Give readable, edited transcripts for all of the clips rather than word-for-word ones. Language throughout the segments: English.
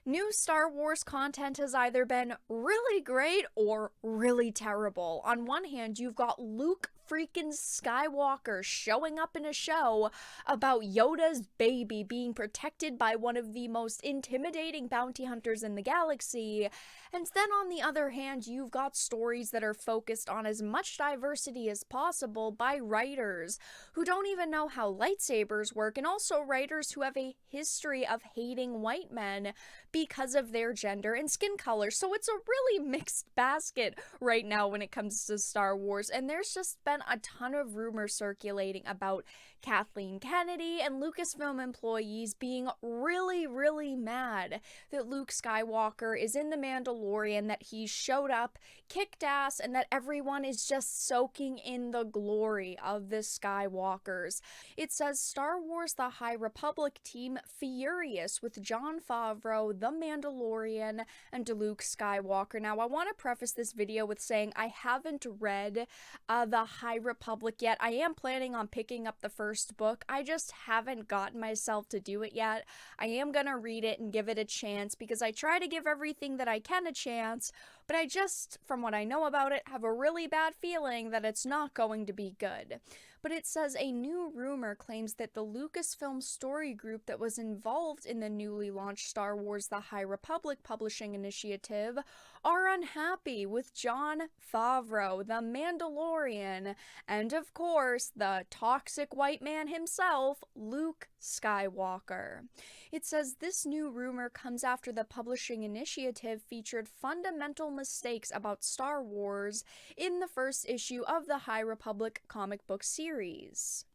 New Star Wars content has either been really great or really terrible. On one hand, you've got Luke freaking Skywalker showing up in a show about Yoda's baby being protected by one of the most intimidating bounty hunters in the galaxy. And then on the other hand, you've got stories that are focused on as much diversity as possible by writers who don't even know how lightsabers work, and also writers who have a history of hating white men because of their gender and skin color. So it's a really mixed basket right now when it comes to Star Wars, and there's just been a ton of rumors circulating about Kathleen Kennedy and Lucasfilm employees being really mad that Luke Skywalker is in The Mandalorian, that he showed up, kicked ass, and that everyone is just soaking in the glory of the Skywalkers. It says Star Wars The High Republic team furious with Jon Favreau, The Mandalorian, and Luke Skywalker. Now, I want to preface this video with saying I haven't read The High Republic yet. I am planning on picking up the first book. I just haven't gotten myself to do it yet. I am gonna read it and give it a chance because I try to give everything that I can a chance, but I just, from what I know about it, have a really bad feeling that it's not going to be good. But it says a new rumor claims that the Lucasfilm story group that was involved in the newly launched Star Wars The High Republic publishing initiative are unhappy with Jon Favreau, the Mandalorian, and of course, the toxic white man himself, Luke Skywalker. It says this new rumor comes after the publishing initiative featured fundamental mistakes about Star Wars in the first issue of the High Republic comic book series.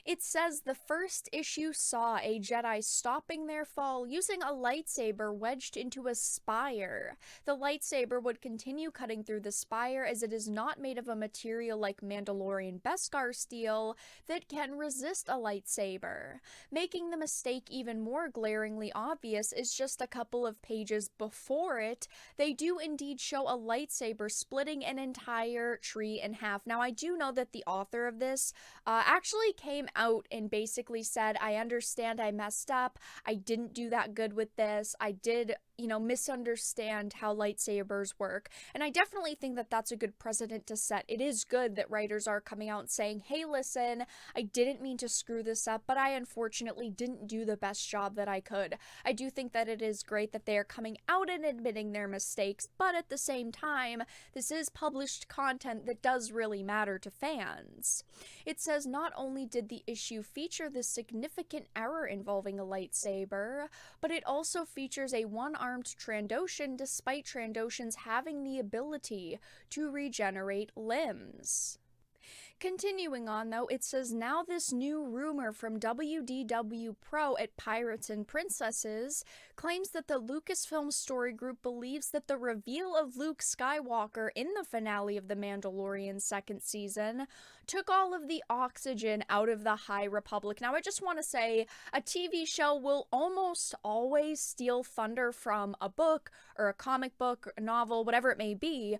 It says the first issue saw a Jedi stopping their fall using a lightsaber wedged into a spire. The lightsaber would continue cutting through the spire as it is not made of a material like Mandalorian Beskar steel that can resist a lightsaber. Making the mistake even more glaringly obvious is just a couple of pages before it, they do indeed show a lightsaber splitting an entire tree in half. Now, I do know that the author of this actually came out and basically said, I understand I messed up, I didn't do that good with this, I did, misunderstand how lightsabers work. And I definitely think that that's a good precedent to set. It is good that writers are coming out and saying, hey, listen, I didn't mean to screw this up, but I unfortunately didn't do the best job that I could. I do think that it is great that they are coming out and admitting their mistakes, but at the same time, this is published content that does really matter to fans. It says not only did the issue feature the significant error involving a lightsaber, but it also features a one-armed Trandoshan despite Trandoshans having the ability to regenerate limbs. Continuing on, though, it says now this new rumor from WDW Pro at Pirates and Princesses claims that the Lucasfilm story group believes that the reveal of Luke Skywalker in the finale of The Mandalorian second season took all of the oxygen out of the High Republic. Now, I just want to say a TV show will almost always steal thunder from a book or a comic book, or a novel, whatever it may be.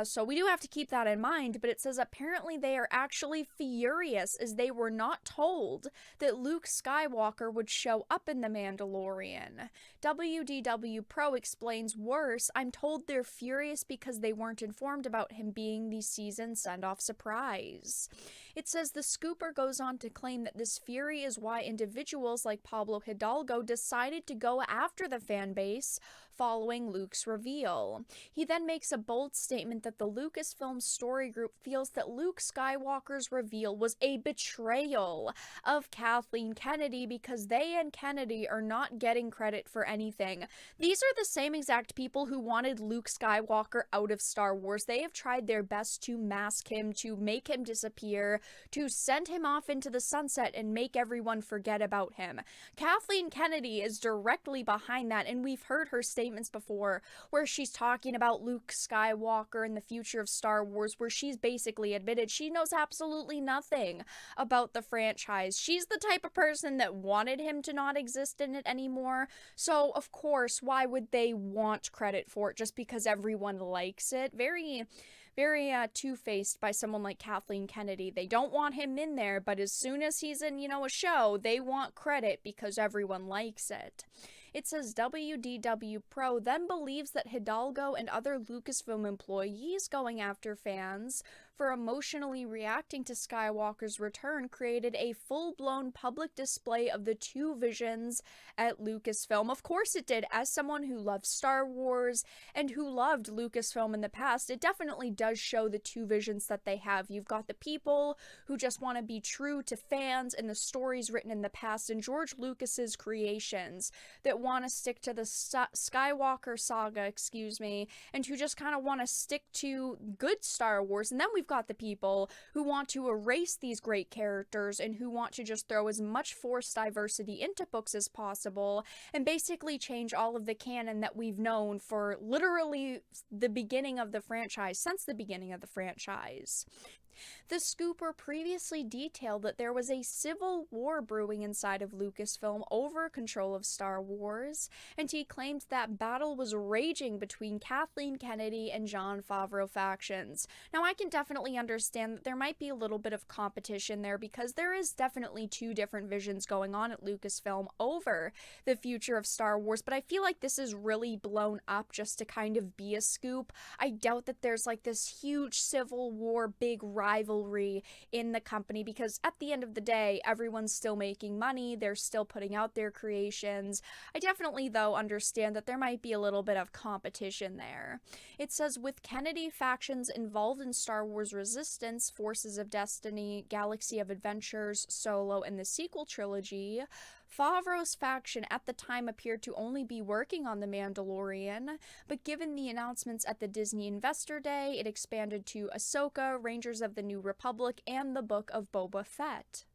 So we do have to keep that in mind, but it says apparently they are actually furious as they were not told that Luke Skywalker would show up in The Mandalorian. WDW Pro explains worse, I'm told they're furious because they weren't informed about him being the season send-off surprise. It says the scooper goes on to claim that this fury is why individuals like Pablo Hidalgo decided to go after the fan base following Luke's reveal. He then makes a bold statement that the Lucasfilm story group feels that Luke Skywalker's reveal was a betrayal of Kathleen Kennedy because they and Kennedy are not getting credit for anything. These are the same exact people who wanted Luke Skywalker out of Star Wars. They have tried their best to mask him, to make him disappear, to send him off into the sunset and make everyone forget about him. Kathleen Kennedy is directly behind that, and we've heard her statements before where she's talking about Luke Skywalker and the future of Star Wars, where she's basically admitted she knows absolutely nothing about the franchise. She's the type of person that wanted him to not exist in it anymore, so of course, why would they want credit for it just because everyone likes it? Very two-faced by someone like Kathleen Kennedy. They don't want him in there, but as soon as he's in, a show, they want credit because everyone likes it. It says WDW Pro then believes that Hidalgo and other Lucasfilm employees going after fans for emotionally reacting to Skywalker's return created a full-blown public display of the two visions at Lucasfilm. Of course it did. As someone who loves Star Wars and who loved Lucasfilm in the past, it definitely does show the two visions that they have. You've got the people who just want to be true to fans and the stories written in the past, and George Lucas's creations that want to stick to the Skywalker saga, and who just kind of want to stick to good Star Wars. And then we've got the people who want to erase these great characters and who want to just throw as much forced diversity into books as possible and basically change all of the canon that we've known for literally the beginning of the franchise, since the beginning of the franchise. The Scooper previously detailed that there was a civil war brewing inside of Lucasfilm over control of Star Wars, and he claimed that battle was raging between Kathleen Kennedy and Jon Favreau factions. Now, I can definitely understand that there might be a little bit of competition there because there is definitely two different visions going on at Lucasfilm over the future of Star Wars, but I feel like this is really blown up just to kind of be a scoop. I doubt that there's like this huge civil war big rivalry in the company because at the end of the day, everyone's still making money, they're still putting out their creations. I definitely, though, understand that there might be a little bit of competition there. It says, with Kennedy factions involved in Star Wars Resistance, Forces of Destiny, Galaxy of Adventures, Solo, and the sequel trilogy, Favreau's faction at the time appeared to only be working on The Mandalorian, but given the announcements at the Disney Investor Day, it expanded to Ahsoka, Rangers of the New Republic, and the Book of Boba Fett.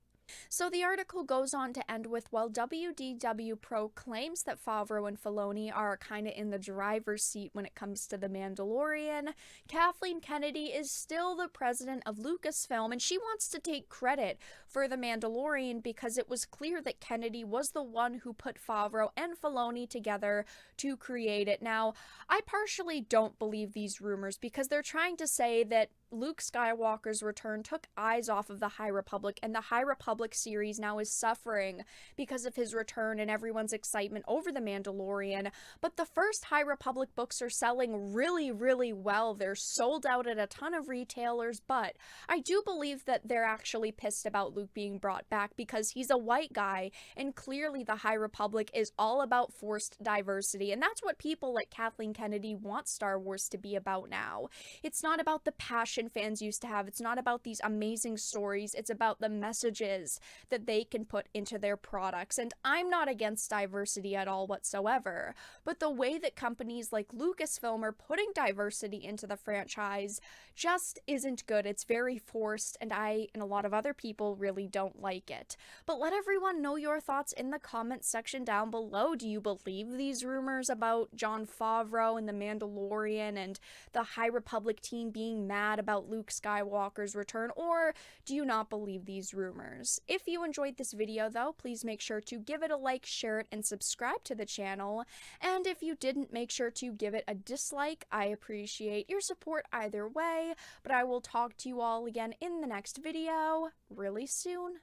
So the article goes on to end with, while WDW Pro claims that Favreau and Filoni are kind of in the driver's seat when it comes to The Mandalorian, Kathleen Kennedy is still the president of Lucasfilm, and she wants to take credit for The Mandalorian because it was clear that Kennedy was the one who put Favreau and Filoni together to create it. Now, I partially don't believe these rumors because they're trying to say that Luke Skywalker's return took eyes off of the High Republic, and the High Republic series now is suffering because of his return and everyone's excitement over The Mandalorian. But the first High Republic books are selling really, really well. They're sold out at a ton of retailers, but I do believe that they're actually pissed about Luke being brought back because he's a white guy, and clearly the High Republic is all about forced diversity, and that's what people like Kathleen Kennedy want Star Wars to be about now. It's not about the passion fans used to have. It's not about these amazing stories. It's about the messages that they can put into their products. And I'm not against diversity at all whatsoever, but the way that companies like Lucasfilm are putting diversity into the franchise just isn't good. It's very forced, and I and a lot of other people really don't like it. But let everyone know your thoughts in the comments section down below. Do you believe these rumors about Jon Favreau and The Mandalorian and the High Republic team being mad about Luke Skywalker's return, or do you not believe these rumors? If you enjoyed this video, though, please make sure to give it a like, share it, and subscribe to the channel. And if you didn't, make sure to give it a dislike. I appreciate your support either way, but I will talk to you all again in the next video really soon.